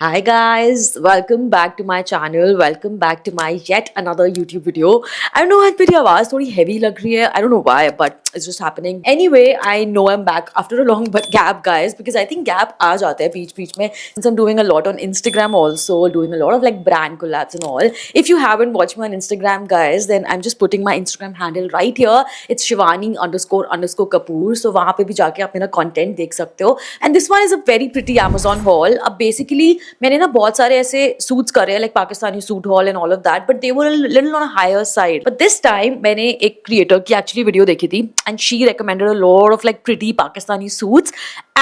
Hi guys, welcome back to my channel. Welcome back to my yet another YouTube video. I don't know आज मेरी आवाज थोड़ी heavy लग रही है. I don't know why, but it's just happening. Anyway, I know I'm back after a long gap, guys, because I think gap आ जाता है बीच में. Since I'm doing a lot on Instagram also, doing a lot of like brand collabs and all. If you haven't watched me on Instagram, guys, then I'm just putting my Instagram handle right here. It's Shivani__Kapoor. So वहाँ पे भी जाके आप मेरा content देख सकते हो. And this one is a very pretty Amazon haul. अब basically मैंने ना बहुत सारे ऐसे सूट्स करे हैं like Pakistani suit haul and all of that but they were little on a higher side but this time मैंने एक क्रिएटर की एक्चुअली वीडियो देखी थी and she recommended a lot of like pretty Pakistani suits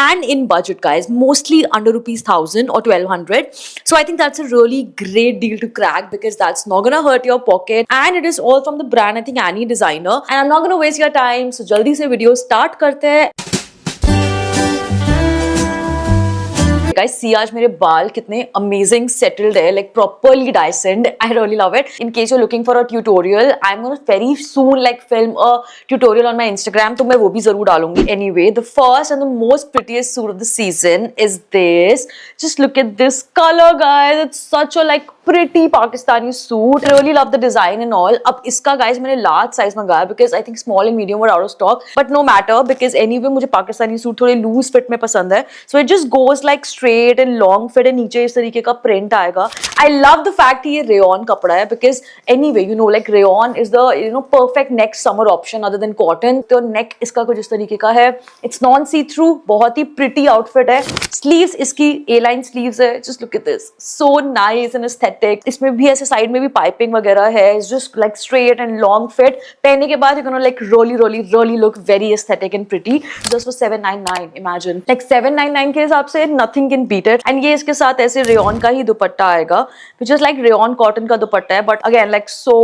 and in budget, guys, mostly under rupees 1000 or 1200. So I think that's a really great deal to crack because that's not gonna hurt your pocket and it is all from the brand, I think, Annie Designer. And I'm not gonna waste your time, so jaldi se video start karte hain. Guys, see आज मेरे बाल कितने amazing settled है, like properly dyed. I really love it. In case you're looking for a tutorial, I'm gonna very soon like film a tutorial on my Instagram, तो मैं वो भी जरूर डालूंगी. Anyway, the first and the most prettiest suit of the season is this. Just look at this color, guys. It's such a like pretty Pakistani suit. I really love the design and all. अब इसका guys मैंने large size मंगाया because I think small and medium were out of stock. But no matter because anyway मुझे Pakistani suit थोड़े loose fit में पसंद है. So it just goes like straight and long fit and नीचे इस तरीके का print आएगा. I love the fact कि ये rayon कपड़ा है because anyway you know like rayon is the perfect next summer option other than cotton. तो neck इसका कुछ इस तरीके का है. It's non see through. बहुत ही pretty outfit है. Sleeves इसकी A-line sleeves है. Just look at this. So nice and aesthetic. इसमें भी ऐसे साइड में भी पाइपिंग वगैरह है. It's just like straight and long fit. पहनने के बाद you're gonna like really look very aesthetic and pretty. Just for 799, imagine. Like 799 के हिसाब से nothing can beat it. And ये इसके साथ ऐसे रेयन का ही दुपट्टा आएगा, which is like rayon cotton का दुपट्टा है, but again like so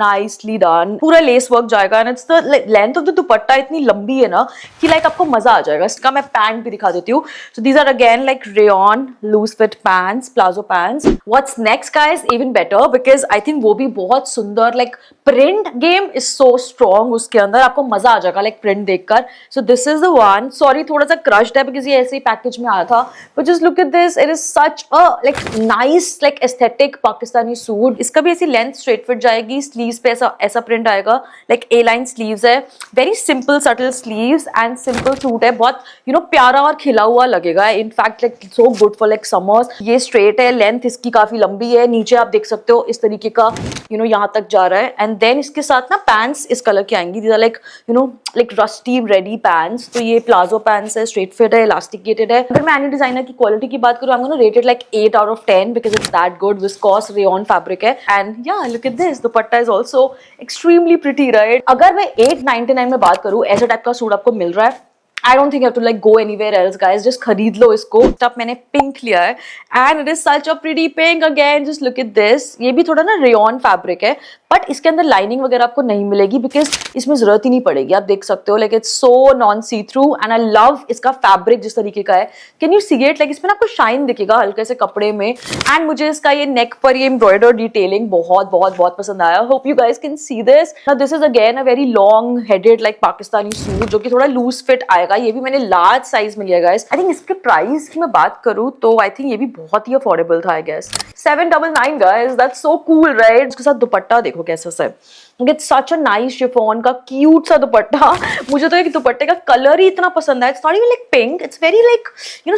nicely done. पूरा लेस वर्क जाएगा and it's the length of the दुपट्टा इतनी लंबी है ना कि like आपको मजा आ जाएगा. इसका मैं पैंट भी दिखा देती हूँ. So these are again like rayon loose fit pants, plazo pants. What's next, guys? Even better because I think वो भी बहुत सुंदर like print game is so strong. उसके अंदर आपको मजा आ जाएगा like print देखकर. So this is the one. Sorry थोड़ा सा crushed है because ये ऐसे ही पैकेज में आया था. But just look at this. It is such a like nice like aesthetic Pakistani suit. इसका भी ऐसी length straight fit जाएगी. स्लीव्स पे ऐसा प्रिंट आएगा लाइक ए लाइन स्लीव्स है. Very simple subtle sleeves and simple suit है. बहुत प्यारा और खिला हुआ लगेगा. In fact like so good for like summers. ये स्ट्रेट है, लेंथ इसकी काफी लंबी है. नीचे आप देख सकते हो इस तरीके का यहाँ तक जा रहा है. एंड देन इसके साथ ना पैंट्स इस कलर की आएंगी. These are like like rusty ready pants. तो ये प्लाजो पैंट्स है, स्ट्रेट फिट है, इलास्टिकेटेड है. अगर मैं एनी डिजाइनर की क्वालिटी की बात करूँ, I am gonna rate it like 8 out of 10 because it's that good. Viscose rayon fabric है. And yeah look at this, dupatta is also extremely pretty, right? अगर मैं 899 में बात करूं, ऐसा टाइप का सूट आपको मिल रहा है. I don't think you have to like go anywhere else, guys. Just खरीद लो इसको. तब मैंने पिंक लिया है and it is such a pretty pink again. Just look at this. ये भी थोड़ा ना रेयन फैब्रिक है बट इसके अंदर लाइनिंग वगैरह आपको नहीं मिलेगी बिकॉज इसमें जरूरत ही नहीं पड़ेगी. आप देख सकते हो like it's so non see through and I love इसका फैब्रिक जिस तरीके का है. Can you see it? Like इसमें आपको शाइन दिखेगा हल्के से कपड़े में. एंड मुझे इसका ये नेक पर ये एम्ब्रॉयडर डिटेलिंग बहुत बहुत बहुत पसंद आया. Hope you guys can see this. This is again a very long headed like Pakistani suit जो कि थोड़ा लूज फिट आएगा. ये भी मैंने लार्ज साइज में लिया गाइस. आई थिंक इसके प्राइस की मैं बात करूं तो आई थिंक ये भी बहुत ही अफोर्डेबल था. I guess 799 guys. That's so cool, right? इसके साथ दुपट्टा देखो कैसा सा है. It's such a nice chiffon का cute सा दुपट्टा. मुझे तो एक दुपट्टे का कलर ही इतना पसंद है. It's not even like pink. It's very like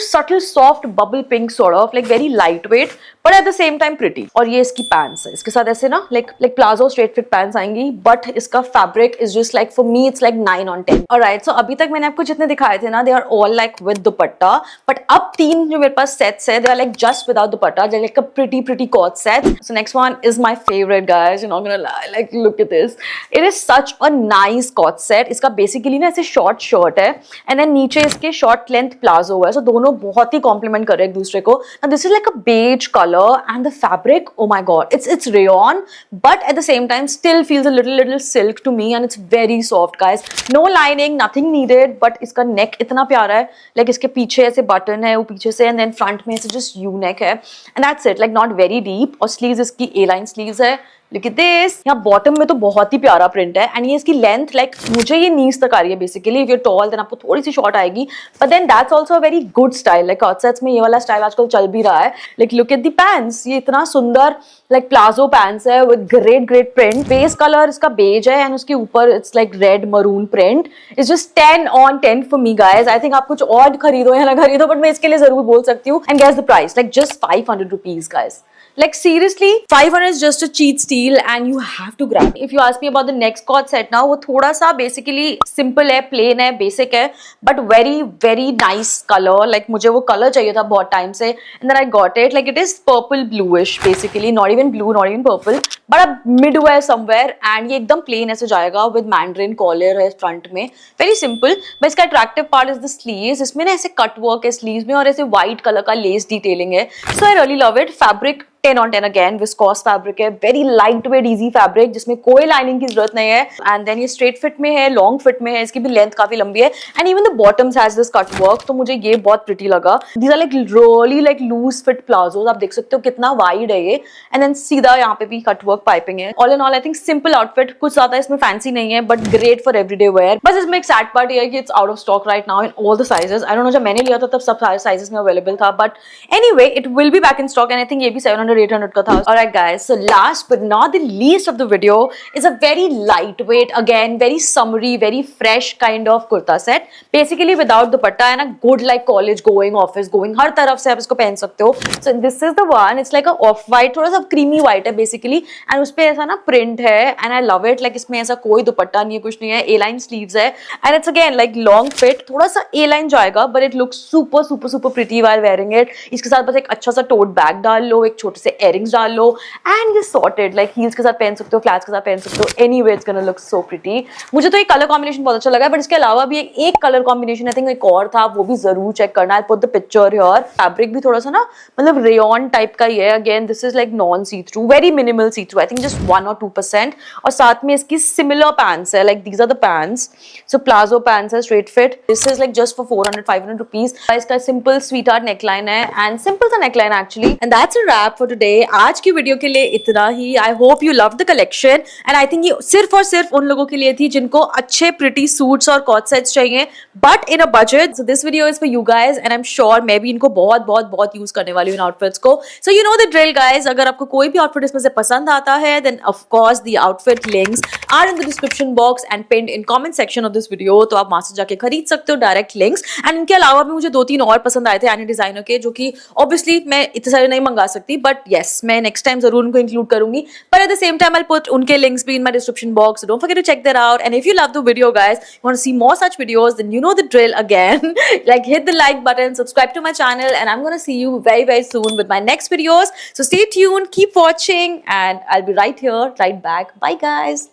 subtle soft bubble pink sort of like very lightweight but at the same time pretty. और ये इसकी pants है. इसके साथ ऐसे ना like plazo straight fit pants आएंगी but इसका fabric is just like for me it's like 9 on 10. Alright, so अभी तक मैंने आपको जितने दिखाए थे ना they are all like with dupatta but अब तीन जो मेरे पास sets है they are like just without dupatta. They're like a pretty cord set. So next one is my favorite, guys. You're not gonna lie. Like look at this. It is such a nice cord set. इसका basically ना ऐसे short shirt है and then नीचे इसके short length plazo है. So दोनों बहुत ही complement कर रहे हैं एक दूसरे को. Now this is like a beige color and the fabric, oh my god, it's rayon but at the same time still feels a little silk to me and it's very soft, guys. No lining, nothing needed but इसका neck इतना प्यारा है. Like इसके पीछे ऐसे button है वो पीछे से and then front में ऐसे just U neck है and that's it. Like not very deep. और sleeves इसकी A line sleeves है. Look at this. यहाँ बॉटम में तो बहुत ही प्यारा प्रिंट है एंड ये इसकी लेंथ लाइक मुझे ये नीज तक आ रही है basically. If you tall then आपको थोड़ी सी शॉर्ट आएगी, but then that's also a very good style. Like co-ord sets में ये वाला स्टाइल आजकल चल भी रहा है। Like look at the pants, ये इतना सुंदर लाइक प्लाजो पैंट्स है with great great print. Base colour इसका बेज है एंड उसके ऊपर it's like red maroon print. It's just 10 on 10 for me guys. I think आप कुछ और खरीदो या ना खरीदो, बट मैं इसके लिए जरूर बोल सकती हूँ। And guess the price, like just 500 rupees guys. Like seriously, 500 is just a cheat steal and you have to grab it. If you ask me about the next cord set now, वो थोड़ा सा basically simple है, plain है, basic है, but very very nice color. Like मुझे वो color चाहिए था बहुत time से, and then I got it. Like it is purple bluish basically, not even blue, not even purple, but a midway somewhere. And ये एकदम plain ऐसे जाएगा with mandarin collar है front में, very simple. but इसका attractive part is the sleeves. इसमें ना ऐसे cut work है sleeves में और ऐसे white color का lace detailing है. So I really love it. Fabric 10 on 10 again, viscose fabric है, very light weight easy fabric जिसमें कोई लाइनिंग की जरूरत नहीं है। एंड देन ये स्ट्रेट फिट में है, लॉन्ग फिट में है, इसकी भी लेंथ काफी लंबी है and even the bottoms has this cut work, तो मुझे ये बहुत प्रिटी लगा। These are like really like loose fit palazzos, आप देख सकते हो कितना वाइड है ये। एंड देन सीधा यहाँ पे भी कट वर्क पाइपिंग है। All in all I think simple outfit, कुछ ज्यादा इसमें फैंसी नहीं है but great for everyday where. बस इसमें एक सैड पार्ट ये है कि it's out of stock right now in all the sizes. I don't know, जब मैंने लिया था तब सब साइजेस में अवेलेबल था, but anyway it will be back in stock and I think ये भी 700-800 का था। Alright guys, so last but not the least of the video is a very lightweight, again very summery, very fresh kind of kurta set, basically without dupatta and a good like college going, office going, हर तरफ से आप इसको पहन सकते हो। So this is the one, it's like a off white, थोड़ा सा creamy white है basically and उस पे ऐसा ना print है and I love it। like इसमें ऐसा कोई दुपट्टा नहीं है, कुछ नहीं है, A-line sleeves है and it's again like long fit, थोड़ा सा A-line जाएगा but it looks super super super pretty while wearing it। इसके साथ बस एक अच्छा सा tote bag डाल लो, एक छोटे से earrings डाल लो and you sorted। like heels के साथ पहन सकते हो, flats के साथ पहन सकते हो, anyway it's gonna look so pretty। मुझे तो ये कलर कॉम्बिनेशन बहुत अच्छा लगा है, बट इसके अलावा भी एक कलर कॉम्बिनेशन आई थिंक एक और था, वो भी जरूर चेक करना। I'll put the picture here। Fabric भी थोड़ा सा ना मतलब रेयन टाइप का ही है। Again this is like non see through, very minimal see through, I think just 1 or 2%। और साथ में इसकी सिमिलर पैंट्स है, like these are the pants. So palazzo pants है, straight fit. This is like just for 400-500 rupees. इसका simple sweetheart neckline है and simple सा neckline actually. And that's a wrap for today. आज की video के लिए इतना ही। I hope you love the collection and I think ये सिर्फ और सिर्फ उन लोगों के लिए थी जिनको अच्छे प्रिटी सूट्स और कॉट सेट्स चाहिए but in a budget. So this video is for you guys and I am sure मैं भी इनको बहुत बहुत बहुत यूज करने वाली हूँ इन आउटफिट्स को। So you know the drill guys. अगर आपको कोई भी आउटफिट इसमें से पसंद आता है then of course the outfit links are in the description box and pinned in comment section of this video. तो आप वहां से जाके खरीद सकते हो डायरेक्ट लिंक्स। एंड इनके अलावा भी मुझे 2-3 और पसंद आए थे एनी डिजाइनर के, जो कि ऑब्वियसली मैं इतने सारे नहीं मंगा सकती बट येस मैं नेक्स्ट टाइम जरूर उनको इंक्लूड करूंगी। But at the same time, I'll put unke links be in my description box. So don't forget to check that out. And if you love the video, guys, you want to see more such videos, then you know the drill again. Like hit the like button, subscribe to my channel, and I'm gonna see you very very soon with my next videos. So stay tuned, keep watching, and I'll be right here, right back. Bye, guys.